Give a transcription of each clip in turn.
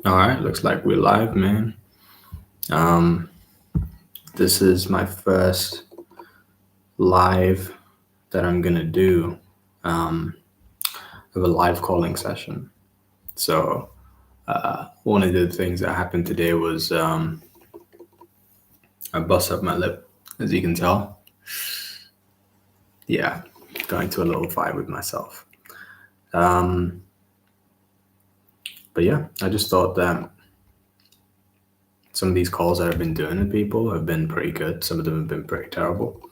All right, looks like we're live, man. Um, this is my first live that I'm gonna do um, of a live calling session. So one of the things that happened today was I bust up my lip, as you can tell. Yeah, going to a little fight with myself. Um, but yeah, I just thought that some of these calls that I've been doing with people have been pretty good. Some of them have been pretty terrible.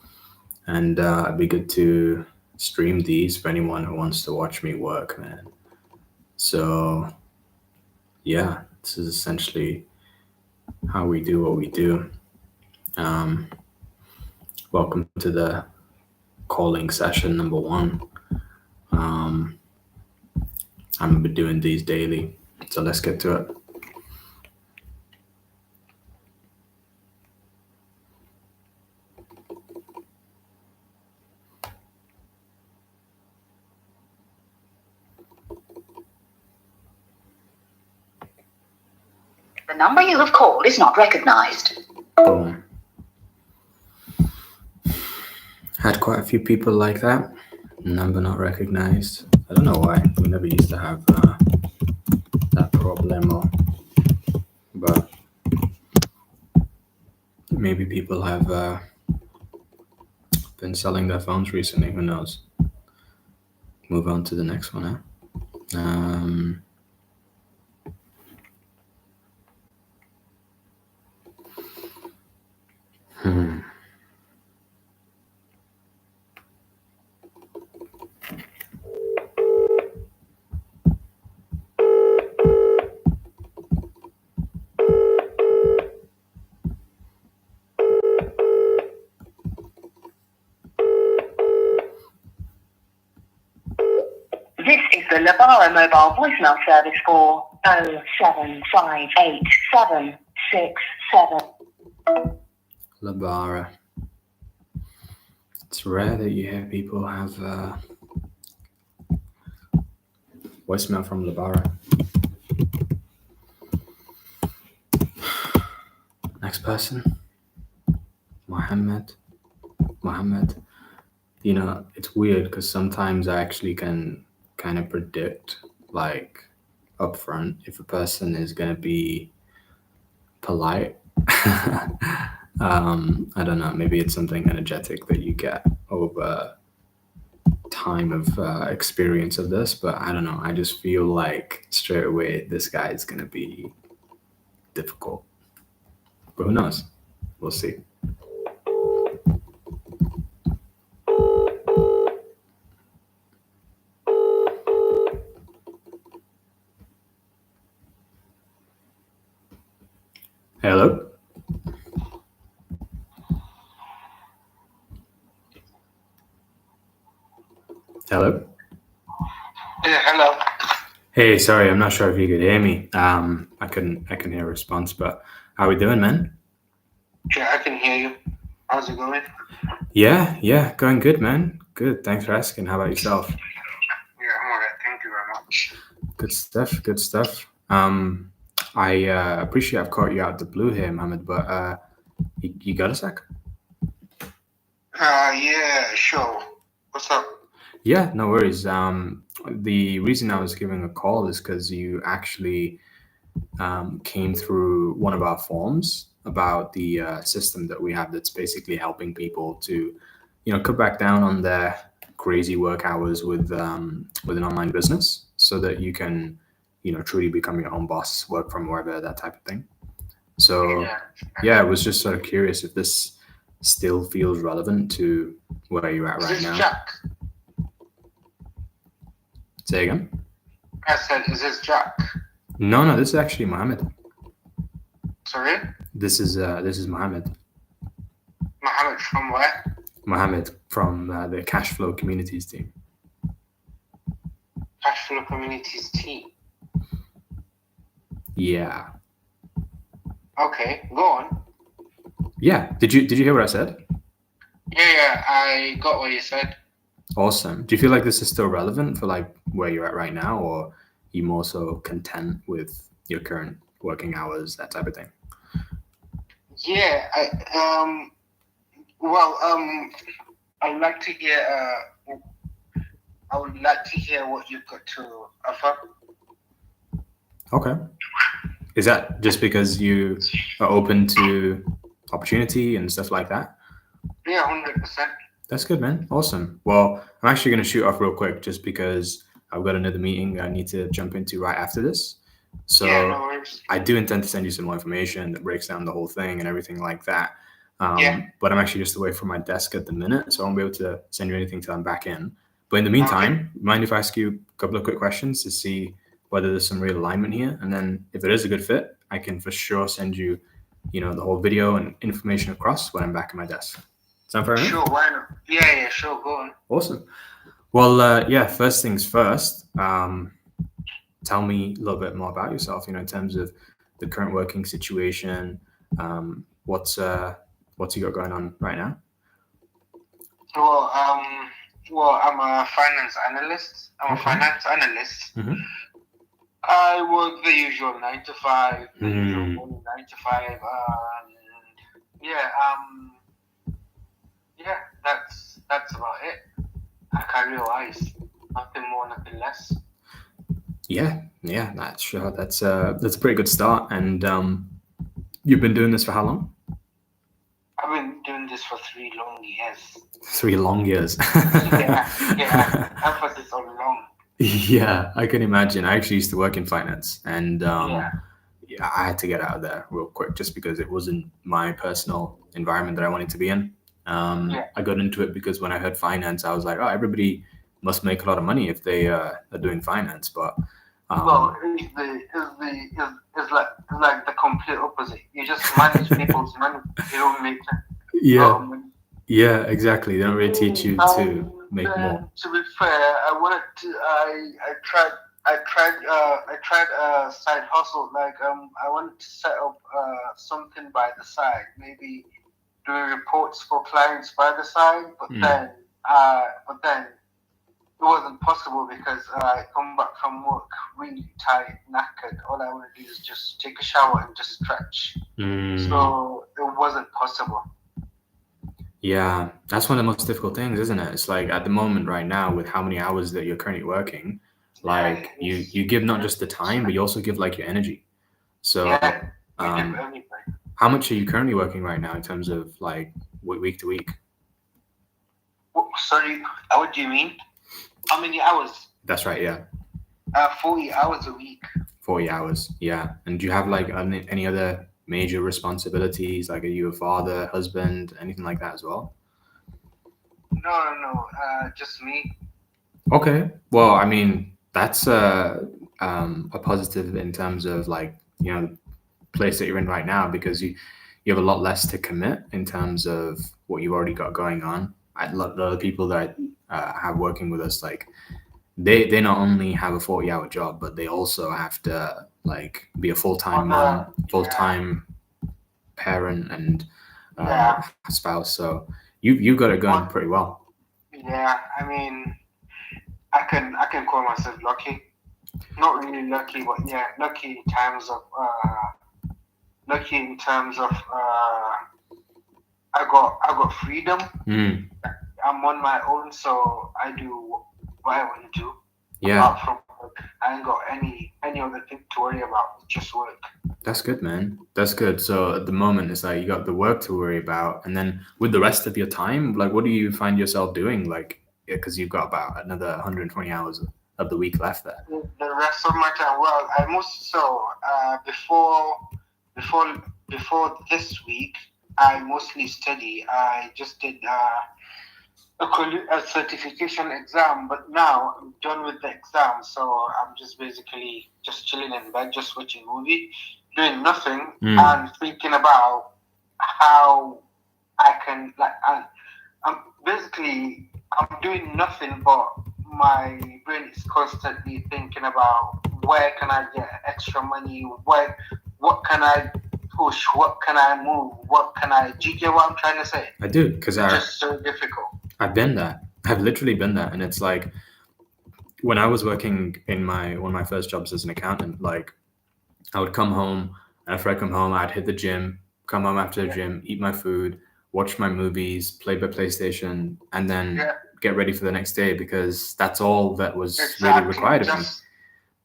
And it'd be good to stream these for anyone who wants to watch me work, man. So yeah, this is essentially how we do what we do. Um, Welcome to the calling session number one. Um, I'm gonna be doing these daily, so let's get to it. The number you have called is not recognized. Boom. Had quite a few people like that. Number not recognized. I don't know why. We never used to have that problem, but maybe people have been selling their phones recently. Who knows? Move on to the next one, huh? This is the Labara mobile voicemail service for 0758767. Labara. It's rare that you hear people have voicemail from Labara. Next person. Mohammed. You know, it's weird because sometimes I actually can kind of predict, like, upfront if a person is going to be polite. I don't know. Maybe it's something energetic that you get over time of experience of this, but I don't know. I just feel like straight away this guy is going to be difficult. But who knows? We'll see. Hello? Hello? Yeah, hello. Hey, sorry, I'm not sure if you could hear me. I couldn't hear a response, but how we doing, man? Yeah, I can hear you. How's it going? Yeah, going good, man. Good, thanks for asking. How about yourself? Yeah, I'm alright. Thank you very much. Good stuff. I appreciate I've caught you out the blue here, Mohammed, but you got a sec? Yeah, sure. What's up? Yeah, no worries. The reason I was giving a call is because you actually came through one of our forms about the system that we have that's basically helping people to, cut back down on their crazy work hours with an online business, so that you can, truly become your own boss, work from wherever, that type of thing. So yeah, I was just sort of curious if this still feels relevant to where you're at Is right this now. Jack? Say again? I said, is this Jack? No, this is actually Mohammed. Sorry? This is Mohammed. Mohammed from where? Mohammed from the Cashflow Communities team. Cashflow Communities team. Yeah. Okay, go on. Yeah. Did you hear what I said? Yeah, I got what you said. Awesome. Do you feel like this is still relevant for like where you're at right now, or are you more so content with, your current working hours, that type of thing. Yeah, I'd like to hear. I would like to hear what you've got to offer. Okay. Is that just because you are open to opportunity and stuff like that? Yeah, 100%. That's good, man. Awesome. Well, I'm actually going to shoot off real quick just because I've got another meeting I need to jump into right after this. So Yeah, no worries. I do intend to send you some more information that breaks down the whole thing and everything like that. Yeah. But I'm actually just away from my desk at the minute, so I won't be able to send you anything till I'm back in. But in the meantime, mind if I ask you a couple of quick questions to see whether there's some real alignment here? And then if it is a good fit, I can for sure send you, the whole video and information across when I'm back at my desk. Sound fair enough? Sure, why not? Yeah, sure, go on. Awesome. Well, first things first, tell me a little bit more about yourself, in terms of the current working situation. What's you got going on right now? Well, I'm a finance analyst. Mhm. I work the usual 9 to 5, the usual Mm. morning 9 to 5, that's about it. Career-wise, nothing more, nothing less. Yeah, that's sure. That's a pretty good start. And you've been doing this for how long? I've been doing this for 3 long years. 3 long years. Yeah. Emphasis on long. Yeah, I can imagine. I actually used to work in finance, and Yeah. I had to get out of there real quick just because it wasn't my personal environment that I wanted to be in. Yeah. I got into it because when I heard finance, I was like, oh, everybody must make a lot of money if they are doing finance. But Well, it's like the complete opposite. You just manage people's money. You don't make money. yeah, exactly. They don't really teach you to make then, more. To be fair, I tried a side hustle. Like I wanted to set up something by the side, maybe doing reports for clients by the side. But then it wasn't possible because I come back from work really tired, knackered. All I want to do is just take a shower and just stretch. So it wasn't possible. Yeah, that's one of the most difficult things, isn't it? It's like at the moment right now with how many hours that you're currently working, like you give not just the time, but you also give like your energy. So Everything. how much are you currently working right now in terms of like week to week? Sorry, what do you mean? How many hours? That's right, yeah. 40 hours a week. 40 hours, yeah. And do you have like any other major responsibilities? Like, are you a father, husband, anything like that as well? No, just me. Okay. Well, I mean, that's a positive in terms of like, place that you're in right now, because you have a lot less to commit in terms of what you've already got going on. A lot of the people that have working with us, like they not only have a 40-hour job, but they also have to like be a full-time mom, full-time parent, and spouse. So you've got it going pretty well. Yeah, I mean, I can call myself lucky. Not really lucky, but yeah, lucky in terms of I got freedom. I'm on my own, so I do what I want to do. Yeah. Apart from work, I ain't got any other thing to worry about. Just work. That's good, man. That's good. So at the moment, it's like you got the work to worry about, and then with the rest of your time, like, what do you find yourself doing? Like, because you've got about another 120 hours of the week left there. The rest of my time, well, I must before this week, I mostly study. I just did a certification exam, but now I'm done with the exam, so I'm just basically just chilling in bed, just watching movie, doing nothing, and thinking about how I can I'm doing nothing, but my brain is constantly thinking about where can I get extra money, what can I push, what can I move, do you get what I'm trying to say? I do, because it's just so difficult. I've been there. I've literally been there. And it's like when I was working in one of my first jobs as an accountant, like I would come home, and after I come home, I'd hit the gym, come home after the gym, eat my food, watch my movies, play my PlayStation, and then Yeah, get ready for the next day because that's all that was really exactly. required of me.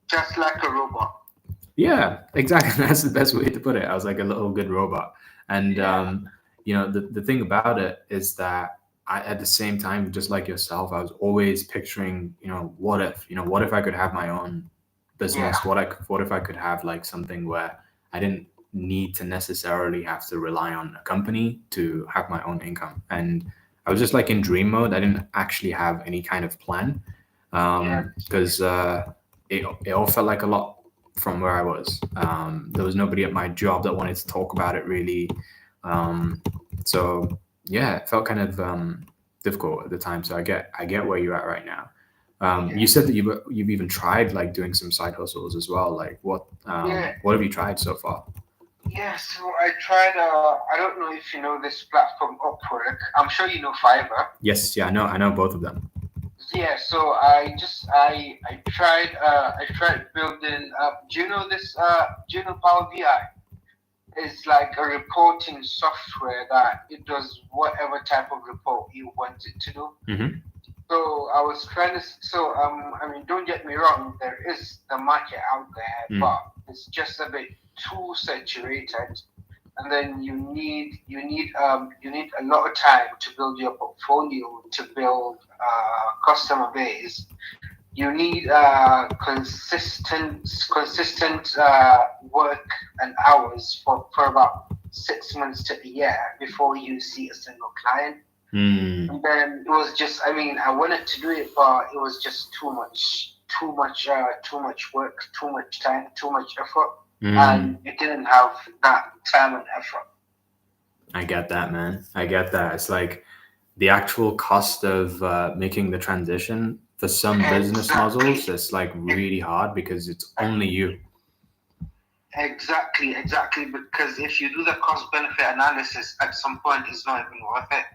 Just like a robot. Yeah, exactly. That's the best way to put it. I was like a little good robot. And Yeah. the thing about it is that I, at the same time, just like yourself, I was always picturing, what if I could have my own Yeah. business? What if I could have like something where I didn't need to necessarily have to rely on a company to have my own income. And I was just like in dream mode. I didn't actually have any kind of plan, Yeah. because it all felt like a lot from where I was. There was nobody at my job that wanted to talk about it really. Um, so yeah, it felt kind of difficult at the time. So I get where you're at right now. You Yeah. said that you've even tried like doing some side hustles as well. Like Yeah. what have you tried so far? Yeah, so I tried. I don't know if you know this platform, Upwork. I'm sure you know Fiverr. Yes, yeah, I know both of them. Yeah, so I tried. I tried building up. Do you know this? Do you know Power BI? It's like a reporting software that it does whatever type of report you want it to do. Hmm. So I was trying to. So I mean, don't get me wrong. There is the market out there, Mm. but it's just a bit too saturated. And then you need a lot of time to build your portfolio, to build customer base. You need consistent work and hours for about 6 months to a year before you see a single client. Mm. And then it was just, I mean, I wanted to do it, but it was just too much work, too much time, too much effort, Mm. and it didn't have that time and effort. I get that, man. I get that. It's like the actual cost of making the transition for some business Exactly. models. It's like really hard because it's only you. Exactly. Because if you do the cost benefit analysis, at some point, it's not even worth it.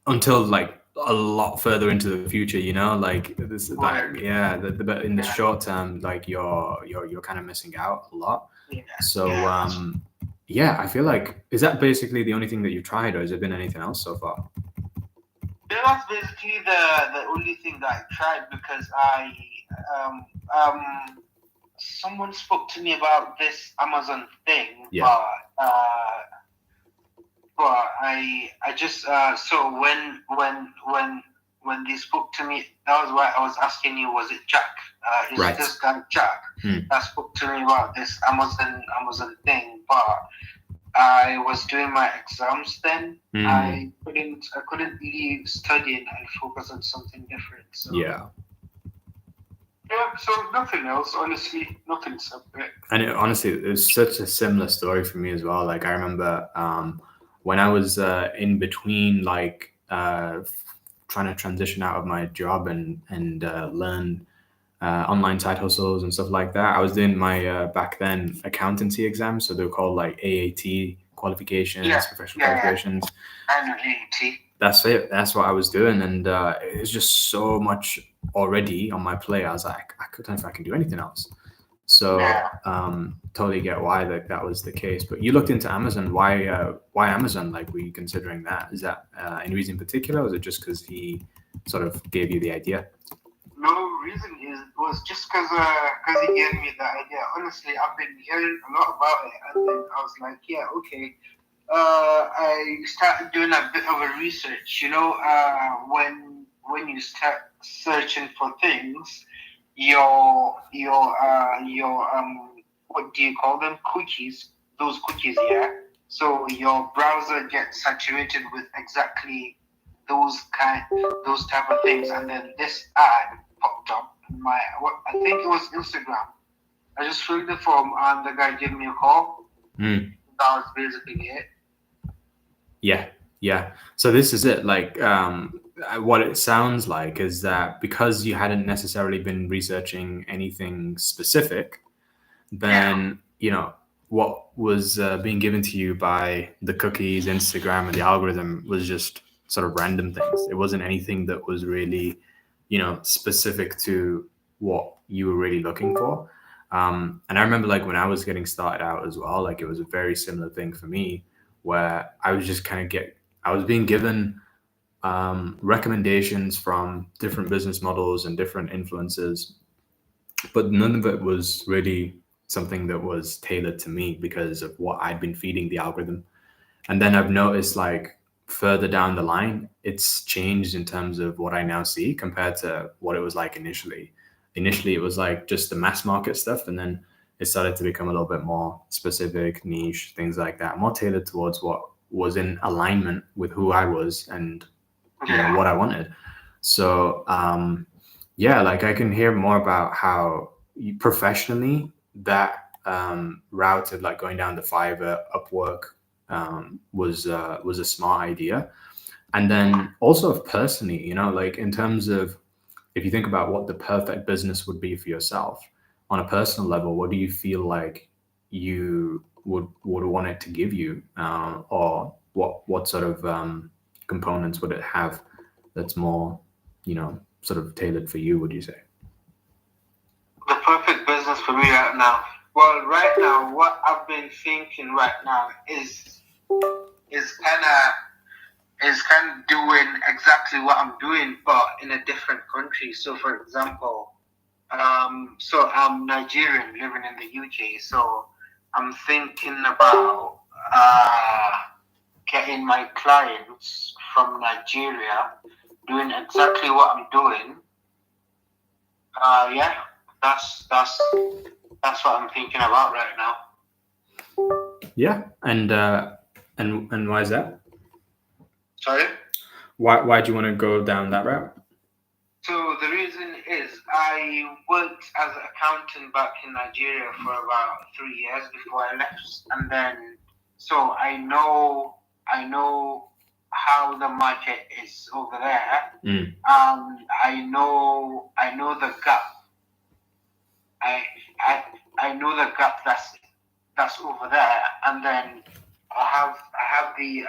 Until like a lot further into the future, like this is like, Right. yeah, but in the Yeah. short term, like you're kind of missing out a lot. Yeah. So Yeah. yeah, I feel like, is that basically the only thing that you've tried, or has there been anything else so far? That was basically the only thing that I tried because um um someone spoke to me about this Amazon thing, Yeah. but I just so when they spoke to me, that was why I was asking you, was it Jack? Is Right. this guy Jack that spoke to me about this Amazon thing? But I was doing my exams then. Mm. I couldn't leave studying and focus on something different. So Yeah. yeah, so nothing else, honestly, nothing separate. And honestly, it was such a similar story for me as well. Like I remember when I was in between, like trying to transition out of my job and learn online side hustles and stuff like that. I was doing my back then accountancy exams, so they're called like AAT qualifications, Yeah, professional yeah, yeah. qualifications. And AT. That's it. That's what I was doing, and it's just so much already on my plate. I was like, I don't know if I can do anything else. So Yeah. totally get why that was the case. But you looked into Amazon. Why Amazon? Like, were you considering that? Is that any reason in particular? Or was it just because he sort of gave you the idea? No reason was just because he gave me the idea. Honestly, I've been hearing a lot about it, and then I was like, yeah, okay. I started doing a bit of a research. You know, when you start searching for things, your what do you call them? Cookies. Those cookies, yeah. So your browser gets saturated with exactly those type of things, and then this ad popped up in I think it was Instagram. I just filled the form and the guy gave me a call. Mm. That was basically it. Yeah. So this is it. Like, what it sounds like is that because you hadn't necessarily been researching anything specific, then what was being given to you by the cookies, Instagram, and the algorithm was just sort of random things. It wasn't anything that was really, specific to what you were really looking for. And I remember like when I was getting started out as well, like it was a very similar thing for me where I was just I was being given recommendations from different business models and different influencers, but none of it was really something that was tailored to me because of what I'd been feeding the algorithm. And then I've noticed like further down the line, it's changed in terms of what I now see compared to what it was like initially. Initially, it was like just the mass market stuff, and then it started to become a little bit more specific, niche, things like that, more tailored towards what was in alignment with who I was and what I wanted. So yeah, like I can hear more about how professionally that route of like going down the Fiverr, Upwork was a smart idea. And then also personally, like in terms of if you think about what the perfect business would be for yourself on a personal level, what do you feel like you would want it to give you, or what sort of components would it have that's more, sort of tailored for you? Would you say? The perfect business for me right now. Well, right now, what I've been thinking right now is kind of doing exactly what I'm doing, but in a different country. So, for example, so I'm Nigerian living in the UK. So I'm thinking about getting my clients from Nigeria doing exactly what I'm doing. Yeah, that's what I'm thinking about right now. Yeah, and why is that? Sorry. Why do you want to go down that route? So the reason is I worked as an accountant back in Nigeria for about 3 years before I left, and then so I know how the market is over there, Mm. I know the gap. I I know the gap that's over there, and then I have the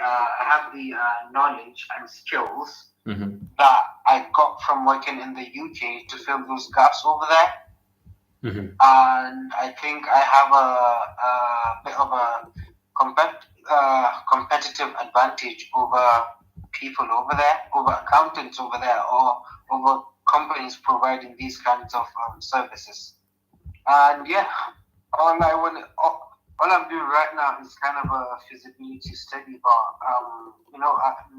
knowledge and skills Mm-hmm. that I got from working in the UK to fill those gaps over there. Mm-hmm. And I think I have a bit of a competitive advantage over people over there, over accountants over there, or over companies providing these kinds of services. And yeah, all I'm doing right now is kind of a feasibility study, but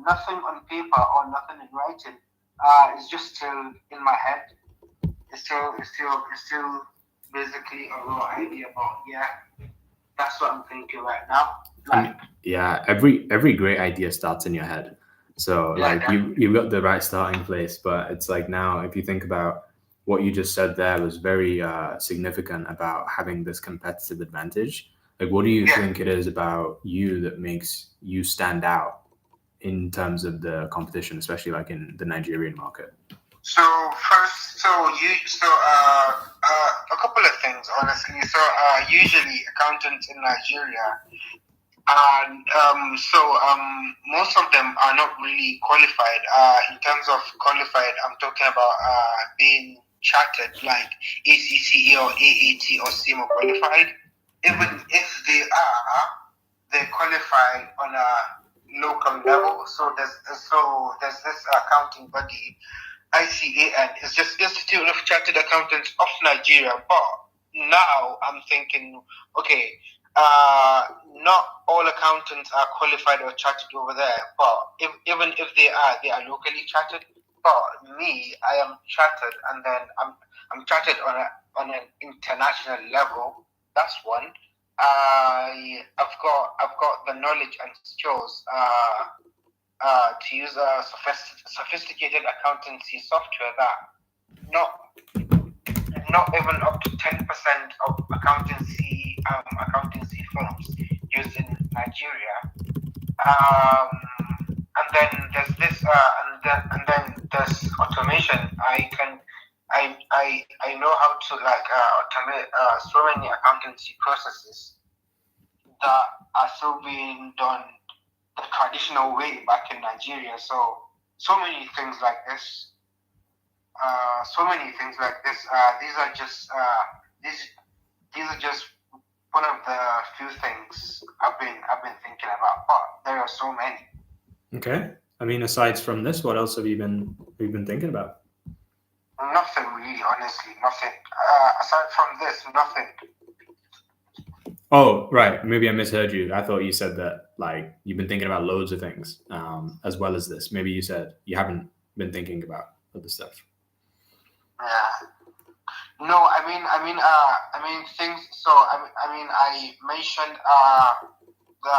nothing on paper or nothing in writing. It's just still in my head. It's still basically a raw idea, but yeah, that's what I'm thinking right now. Like, Yeah, every great idea starts in your head. So yeah, like you've got the right starting place, but it's like now if you think about what you just said there was very significant about having this competitive advantage. Like what do you Yeah. think it is about you that makes you stand out in terms of the competition, especially like in the Nigerian market? So first, a couple of things, honestly. So usually accountants in Nigeria, and most of them are not really qualified. In terms of qualified, I'm talking about being chartered, like ACCA or AAT or CIMA qualified. Even if they are, they're qualified on a local level. So there's this accounting body, ICAN. It's just Institute of Chartered Accountants of Nigeria. But now I'm thinking, okay, not all accountants are qualified or chartered over there. But even if they are locally chartered. But me, I am chartered, and then I'm chartered on an international level. That's one. I've got the knowledge and skills to use a sophisticated accountancy software that not even up to 10% of accountancy firms use in Nigeria. And then there's this and then there's automation. I know how to automate so many accountancy processes that are still being done the traditional way back in Nigeria. So many things like this. These are just these are just one of the few things I've been thinking about, but there are so many. Okay. I mean, aside from this, what else have you been thinking about? Nothing really, honestly, nothing. Aside from this, nothing. Oh, right. Maybe I misheard you. I thought you said that like you've been thinking about loads of things, as well as this. Maybe you said you haven't been thinking about other stuff. Yeah. No, I mean things. So I mentioned the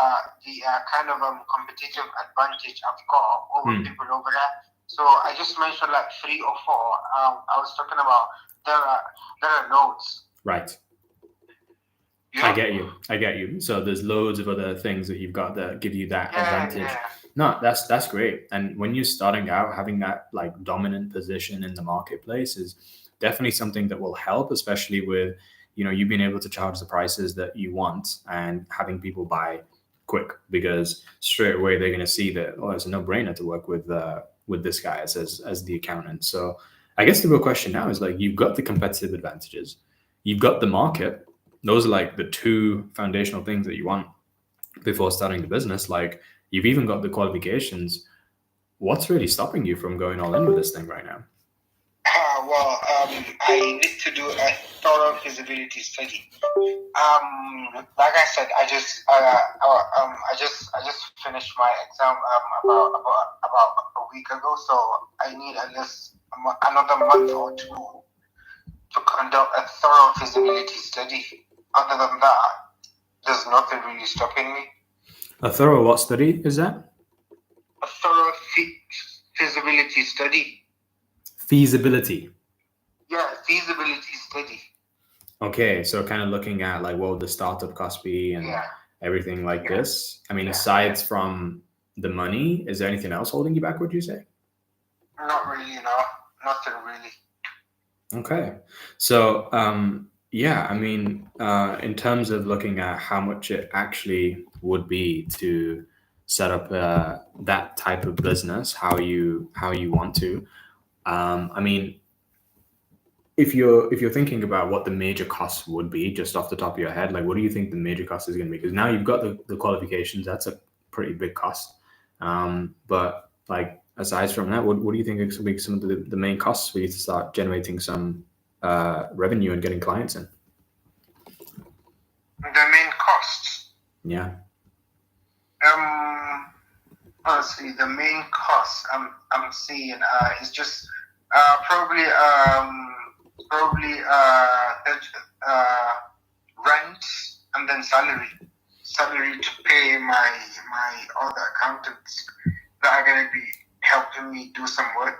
kind of competitive advantage I've got over people over there. So I just mentioned like 3 or 4. I was talking about there are loads. Right. Yeah. I get you. So there's loads of other things that you've got that give you that advantage. Yeah. No, that's great. And when you're starting out, having that like dominant position in the marketplace is definitely something that will help, especially with, you know, you being able to charge the prices that you want and having people buy quick, because straight away they're going to see that, oh, it's a no-brainer to work with this guy as the accountant. So I guess the real question now is like, you've got the competitive advantages, you've got the market. Those are like the 2 foundational things that you want before starting the business. Like, you've even got the qualifications. What's really stopping you from going all in with this thing right now? I need to do a thorough feasibility study. Like I said, I just finished my exam about a week ago, so I need at least another month or 2 to conduct a thorough feasibility study. Other than that, there's nothing really stopping me. A thorough what study is that? A thorough feasibility study. Feasibility. Yeah, feasibility study. Okay, so kind of looking at like what would the startup cost be and everything like this. I mean, aside from the money, is there anything else holding you back, would you say? Not really, no. Nothing really. Okay. So, yeah, I mean, in terms of looking at how much it actually would be to set up that type of business, how you want to, I mean, if you're thinking about what the major costs would be, just off the top of your head, like what do you think the major cost is going to be? Because now you've got the qualifications, that's a pretty big cost. But like aside from that, what do you think is going to be some of the main costs for you to start generating some revenue and getting clients in? The main costs. Yeah. Honestly, the main cost I'm seeing is just probably rent and then salary to pay my other accountants that are going to be helping me do some work,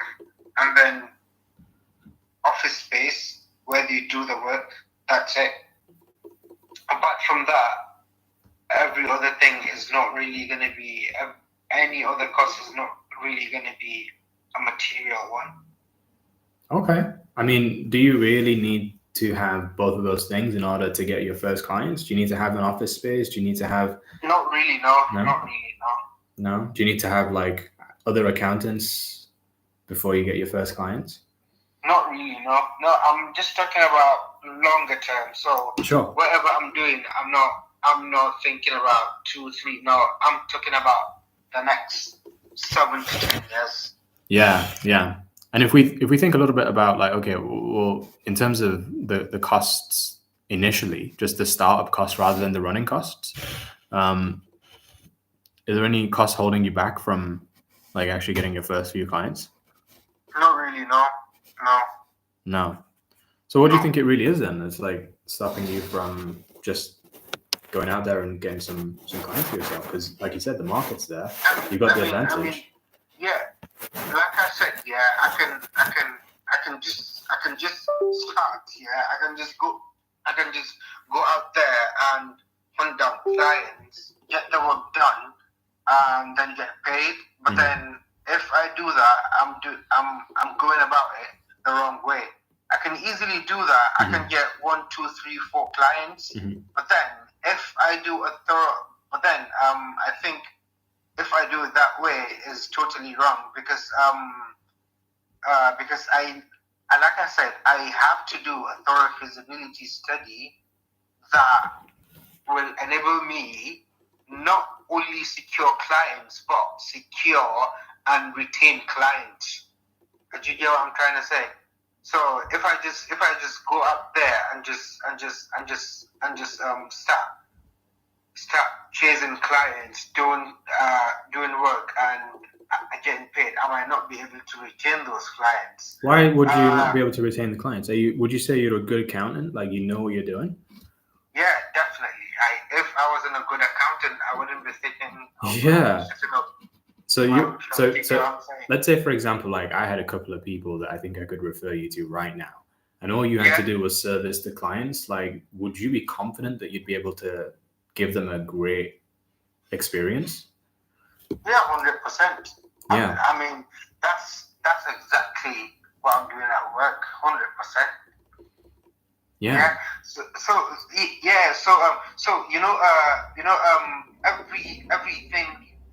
and then office space where you do the work. That's it. Apart from that, every other thing is not really going to be any other cost is not really going to be a material one. Okay. I mean, do you really need to have both of those things in order to get your first clients? Do you need to have an office space? Do you need to have... Not really, no. Not really, no. No? Do you need to have like other accountants before you get your first clients? Not really, no. No, I'm just talking about longer term. So sure, whatever I'm doing, I'm not thinking about 2, 3. No, I'm talking about the next 7 to 10 years. Yeah. And if we think a little bit about like, okay, well, in terms of the costs initially, just the startup costs rather than the running costs, is there any cost holding you back from like actually getting your first few clients? Not really, no. So what do you think it really is then? It's like stopping you from just going out there and getting some clients for yourself? Because like you said, the market's there. You've got the advantage. Yeah, like I said, yeah, I can just start. Yeah, I can just go out there and hunt down clients, get the work done, and then get paid. But then if I do that, I'm going about it the wrong way. I can easily do that. I can get 1, 2, 3, 4 clients. But then if I do I think if I do it that way is totally wrong, because I like I said, I have to do a thorough feasibility study that will enable me not only secure clients but secure and retain clients. Do you get what I'm trying to say? So if I just go up there and start chasing clients, doing work and getting paid, I might not be able to retain those clients. Why would you not be able to retain the clients? Would you say you're a good accountant? Like, you know what you're doing? Yeah, definitely. If I wasn't a good accountant, I wouldn't be thinking. Yeah. Setting up. So let's say, for example, like I had a couple of people that I think I could refer you to right now, and all you had to do was service the clients. Like, would you be confident that you'd be able to give them a great experience? Yeah, 100%. Yeah. I mean, that's exactly what I'm doing at work. 100%. Yeah. So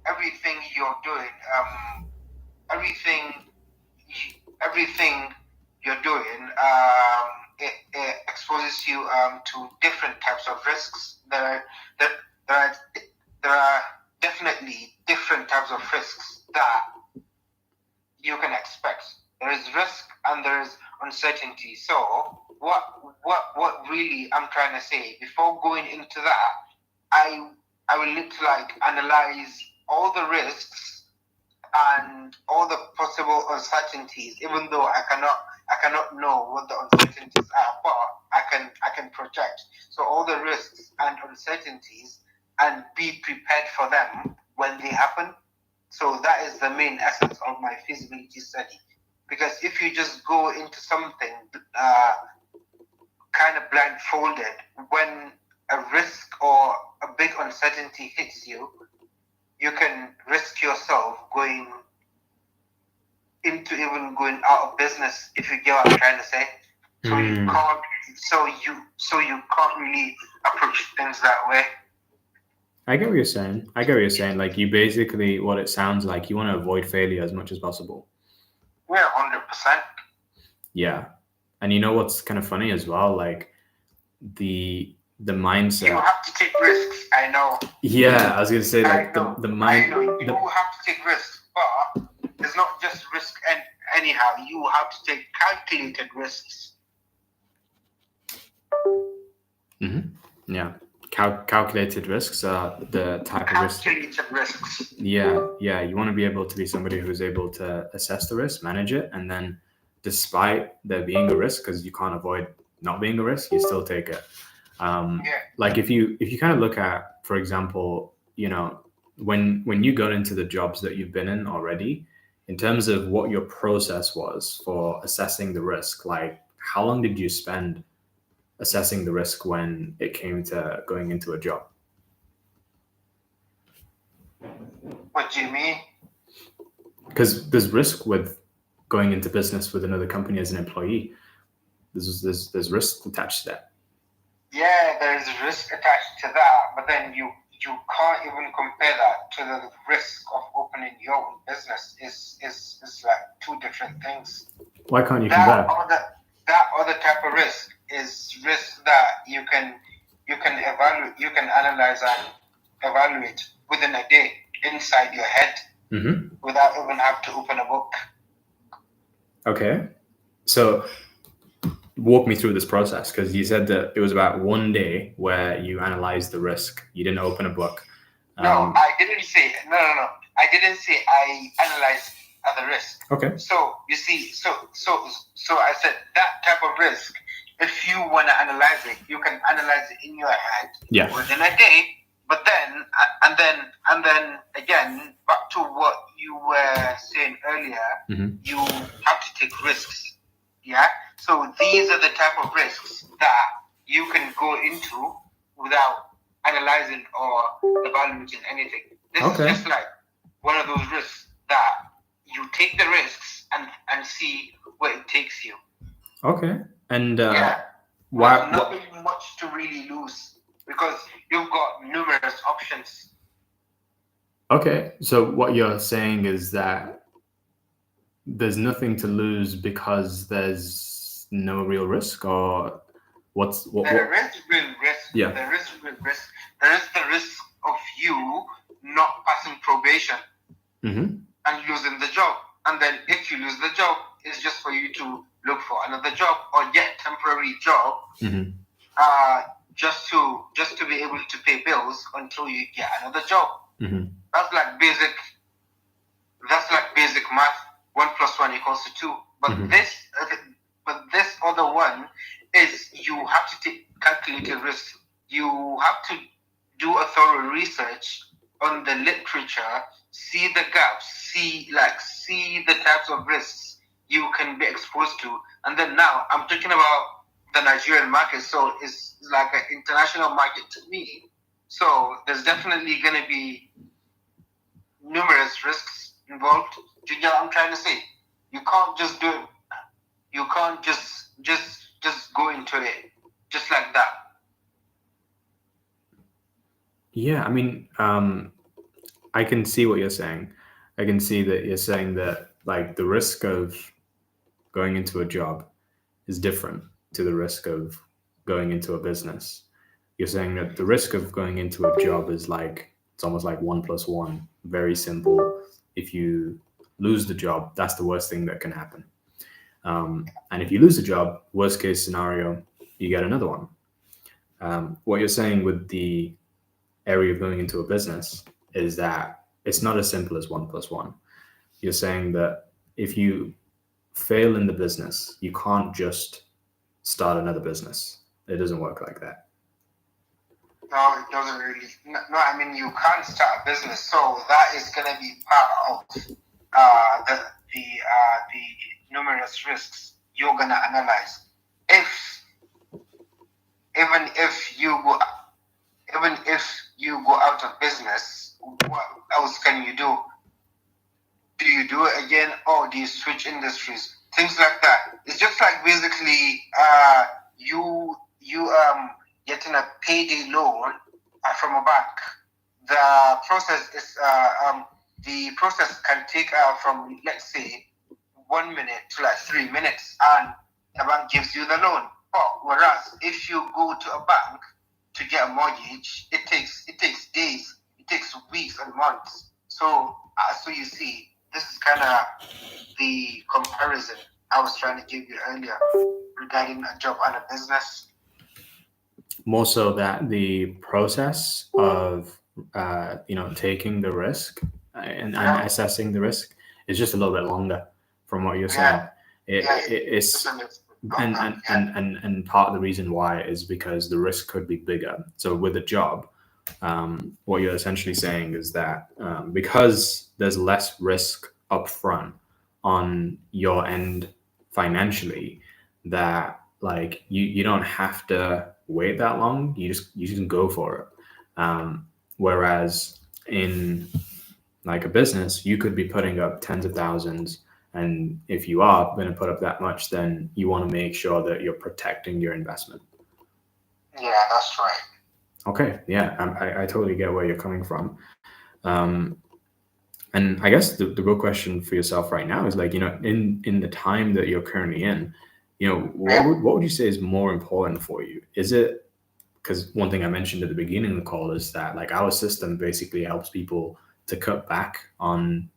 everything you're doing, everything you're doing, it exposes you to different types of risks. There are definitely different types of risks that you can expect. There is risk and there is uncertainty. So what really I'm trying to say, before going into that, I will need to like analyze all the risks and all the possible uncertainties, even though I cannot know what the uncertainties are, but I can project. So all the risks and uncertainties and be prepared for them when they happen. So that is the main essence of my feasibility study. Because if you just go into something kind of blindfolded, when a risk or a big uncertainty hits you, you can risk yourself going out of business, if you get what I'm trying to say. So you can't really approach things that way. I get what you're saying. Like, you basically, what it sounds like, you want to avoid failure as much as possible. Yeah, 100%. Yeah. And you know what's kind of funny as well? Like, the mindset. You have to take risks, I know. Yeah, I was going to say, like, the mind. I know, you have to take risks, but it's not just risk anyhow. You have to take calculated risks. Mm-hmm. Yeah. Calculated risks are the type of risk. Calculated risks. Yeah. You want to be able to be somebody who's able to assess the risk, manage it, and then despite there being a risk, because you can't avoid not being a risk, you still take it. Like if you kind of look at, for example, you know, when you got into the jobs that you've been in already, in terms of what your process was for assessing the risk, like how long did you spend assessing the risk when it came to going into a job? What do you mean? Because there's risk with going into business with another company as an employee. There's risk attached to that. Yeah, there's risk attached to that, but then you can't even compare that to the risk of opening your own business. Is like two different things. Why can't you compare? That other type of risk is risk that you can evaluate, you can analyze and evaluate within a day inside your head, without even have to open a book. Okay, so walk me through this process, because you said that it was about one day where you analyzed the risk. You didn't open a book. No, I didn't say. No. I didn't say I analyzed the risk. Okay. So you see, so I said that type of risk. If you want to analyze it, you can analyze it in your head within a day. But then, and then again, back to what you were saying earlier, you have to take risks. Yeah. So these are the type of risks that you can go into without analyzing or evaluating anything. This is just like one of those risks that you take the risks and see where it takes you. Okay. And why? Nothing much to really lose, because you've got numerous options. Okay. So what you're saying is that there's nothing to lose because there's no real risk, or what? There is real risk. Yeah. There is real risk. There is the risk of you not passing probation Mm-hmm. and losing the job. And then if you lose the job, it's just for you to look for another job or get temporary job, Mm-hmm. just to be able to pay bills until you get another job. Mm-hmm. That's like basic math. 1 + 1 = 2. But Mhm. this other one is you have to take calculated risk. You have to do a thorough research on the literature, see the gaps, see the types of risks you can be exposed to. And then now I'm talking about the Nigerian market, so it's like an international market to me. So there's definitely going to be numerous risks involved. Do you get what I'm trying to say? You can't just do it. You can't just go into it just like that. Yeah, I mean, I can see what you're saying. I can see that you're saying that like the risk of going into a job is different to the risk of going into a business. You're saying that the risk of going into a job is like it's almost like 1 + 1, very simple. If you lose the job, that's the worst thing that can happen. And if you lose the job, worst case scenario, you get another one. What you're saying with the area of going into a business is that it's not as simple as 1 + 1. You're saying that if you fail in the business, you can't just start another business. It doesn't work like that. No, it doesn't really. No, I mean you can't start a business, so that is gonna be part of the numerous risks you're gonna analyze. Even if you go out of business, what else can you do? Do you do it again, or do you switch industries? Things like that. It's just like basically you getting a payday loan from a bank. The process can take from, let's say, 1 minute to like 3 minutes, and the bank gives you the loan. But whereas if you go to a bank to get a mortgage, it takes days, it takes weeks and months. So you see, this is kind of the comparison I was trying to give you earlier regarding a job and a business. More so that the process of taking the risk and assessing the risk is just a little bit longer from what you're saying. It's and part of the reason why is because the risk could be bigger. So with a job, what you're essentially saying is that because there's less risk upfront on your end financially, that like you don't have to wait that long. You just go for it. Whereas in like a business, you could be putting up tens of thousands. And if you are going to put up that much, then you want to make sure that you're protecting your investment. Yeah, that's right. Okay, yeah, I totally get where you're coming from. And I guess the real question for yourself right now is like, in the time that you're currently in, what would you say is more important for you? Is it, because one thing I mentioned at the beginning of the call is that like our system basically helps people to cut back on,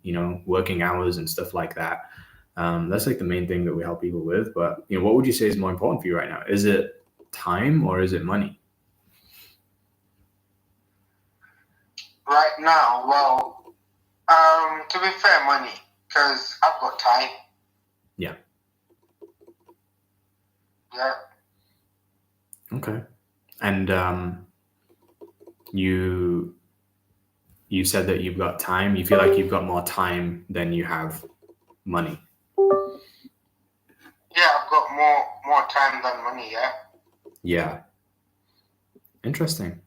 working hours and stuff like that. That's like the main thing that we help people with. But, what would you say is more important for you right now? Is it time or is it money? Right now, well, to be fair, money, because I've got time. Yeah. Yeah. Okay. And you said that you've got time. You feel like you've got more time than you have money. Yeah, I've got more time than money. Yeah. Yeah. Interesting.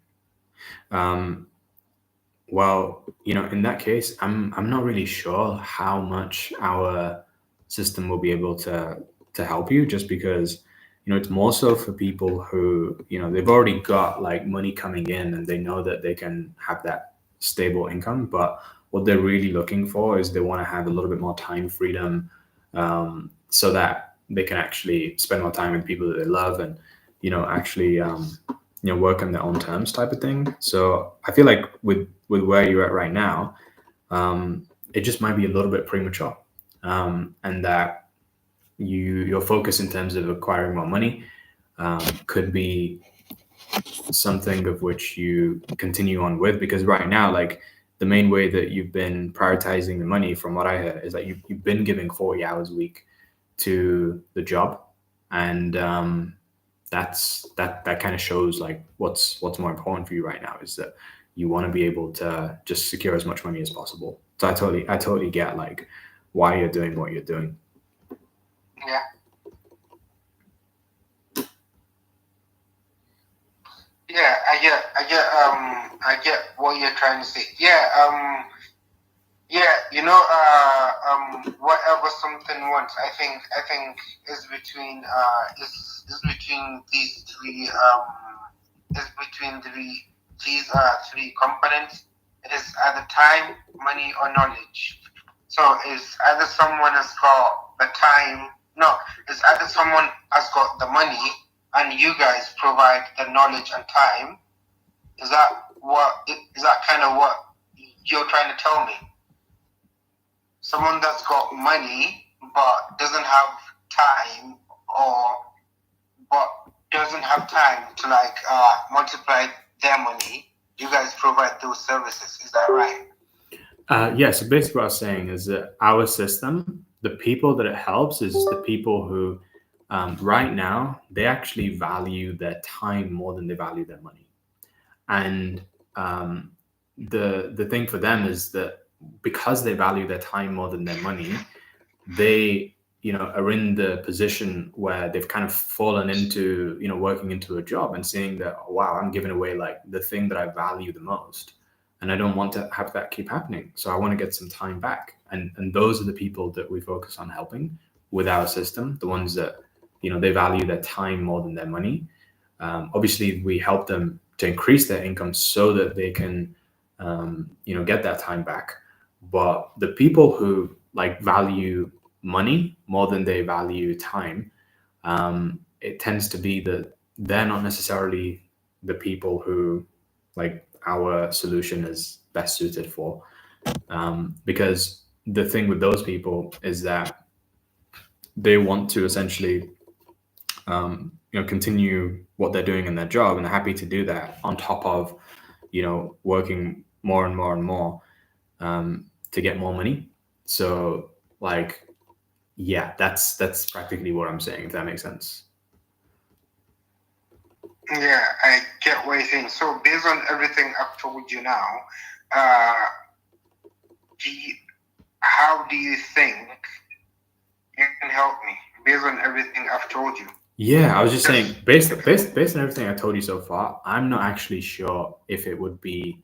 Well, in that case, I'm not really sure how much our system will be able to help you, just because it's more so for people who they've already got like money coming in and they know that they can have that stable income, but what they're really looking for is they want to have a little bit more time freedom, so that they can actually spend more time with people that they love and actually work on their own terms type of thing. So I feel like with where you're at right now, it just might be a little bit premature, and that your focus in terms of acquiring more money could be something of which you continue on with, because right now, like, the main way that you've been prioritizing the money, from what I heard, is that you've been giving 40 hours a week to the job, and that kind of shows like what's more important for you right now, is that you want to be able to just secure as much money as possible. So I totally get like why you're doing what you're doing. Yeah. Yeah, I get what you're trying to say. Yeah, whatever something wants, I think is between is between these three three components. It is either time, money, or knowledge. So it's either someone has got the time. No, it's either someone has got the money and you guys provide the knowledge and time. Is that kind of what you're trying to tell me? Someone that's got money but doesn't have time, but doesn't have time to like multiply their money. You guys provide those services. Is that right? Yeah. So basically, what I was saying is that our system, the people that it helps, is the people who, right now, they actually value their time more than they value their money. And the thing for them is that because they value their time more than their money, they are in the position where they've kind of fallen into working into a job and seeing that, oh, wow, I'm giving away like the thing that I value the most, and I don't want to have that keep happening, so I want to get some time back. And those are the people that we focus on helping with our system, the ones that they value their time more than their money. Obviously we help them to increase their income so that they can get that time back. But the people who like value money more than they value time, it tends to be that they're not necessarily the people who like our solution is best suited for, because the thing with those people is that they want to essentially continue what they're doing in their job, and they're happy to do that on top of working more and more and more to get more money. So like, yeah, that's practically what I'm saying, if that makes sense. Yeah, I get what you're saying. So based on everything I've told you now, how do you think you can help me based on everything I've told you? Yeah, I was just saying, based on everything I told you so far, I'm not actually sure if it would be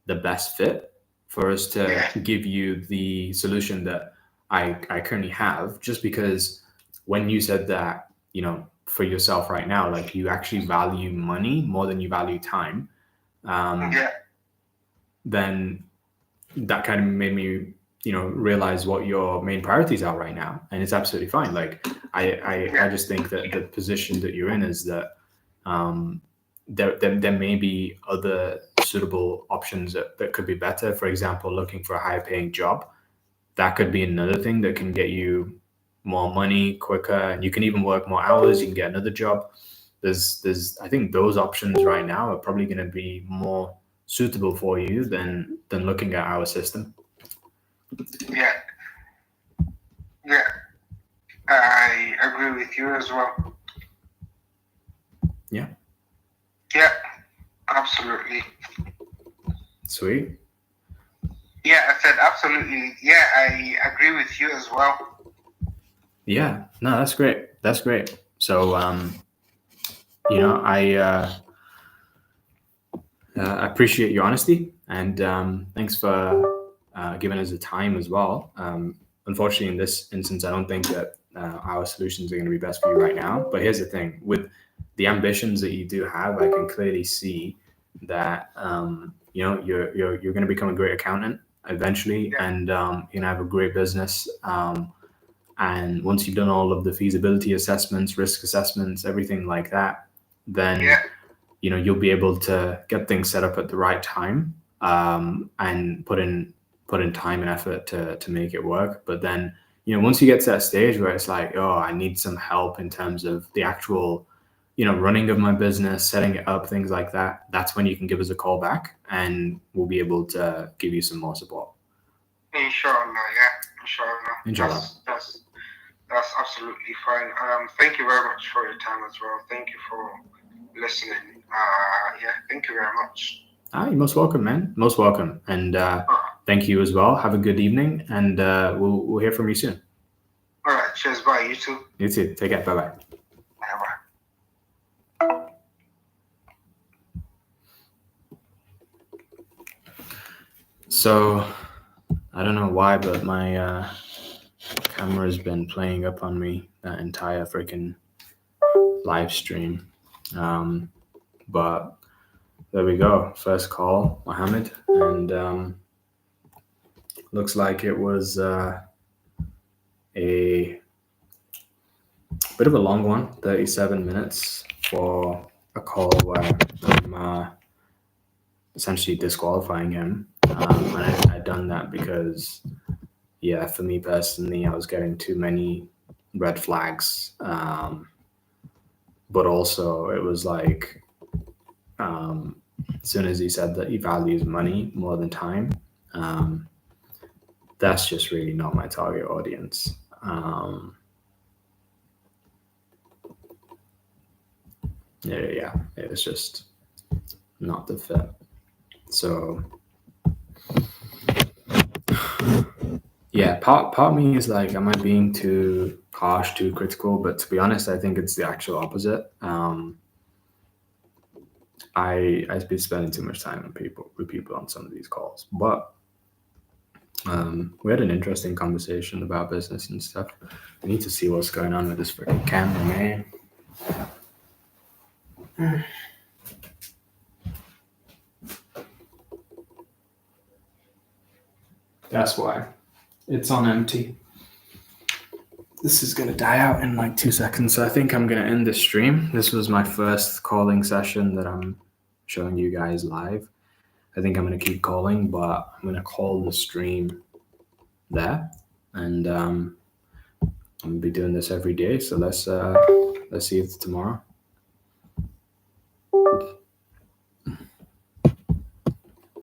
the best fit for us to give you the solution that I currently have, just because when you said that, for yourself right now, like you actually value money more than you value time, then that kind of made me realize what your main priorities are right now, and it's absolutely fine. Like I just think that the position that you're in is that there may be other suitable options that could be better. For example, looking for a higher paying job, that could be another thing that can get you more money quicker, and you can even work more hours. You can get another job. There's I think those options right now are probably going to be more suitable for you than looking at our system. Yeah, I agree with you as well. Yeah, absolutely. Sweet. Yeah, I said absolutely. Yeah, I agree with you as well. Yeah, no, that's great. So I appreciate your honesty, and thanks for giving us the time as well. Unfortunately, in this instance, I don't think that our solutions are going to be best for you right now. But here's the thing: with the ambitions that you do have, I can clearly see that you're going to become a great accountant eventually, and you're going to have a great business. And once you've done all of the feasibility assessments, risk assessments, everything like that, then Yeah. You'll be able to get things set up at the right time, and put in time and effort to make it work. But then once you get to that stage where it's like, oh, I need some help in terms of the actual running of my business, setting it up, things like that, that's when you can give us a call back and we'll be able to give you some more support. Inshallah, yeah. Inshallah. That's absolutely fine. Thank you very much for your time as well. Thank you for listening. Yeah, thank you very much. You're most welcome, man. Most welcome. And thank you as well. Have a good evening, and we'll hear from you soon. All right. Cheers. Bye. You too. You too. Take care. Bye-bye. Bye. So, I don't know why, but my camera's been playing up on me that entire freaking live stream. But there we go. First call, Mohammed, and looks like it was a bit of a long one, 37 minutes for a call where I'm essentially disqualifying him. And I'd done that because, yeah, for me personally, I was getting too many red flags. But also, it was like, as soon as he said that he values money more than time, that's just really not my target audience. Yeah, it was just not the fit. So, yeah, part of me is like, am I being too harsh, too critical? But to be honest, I think it's the actual opposite. I've been spending too much time with people on some of these calls, but we had an interesting conversation about business and stuff. I need to see what's going on with this freaking camera, man. That's why it's on empty. This is going to die out in like 2 seconds, so I think I'm going to end this stream. This was my first calling session that I'm showing you guys live. I think I'm going to keep calling, but I'm going to call the stream there, and I'm going to be doing this every day. So let's see if it's tomorrow.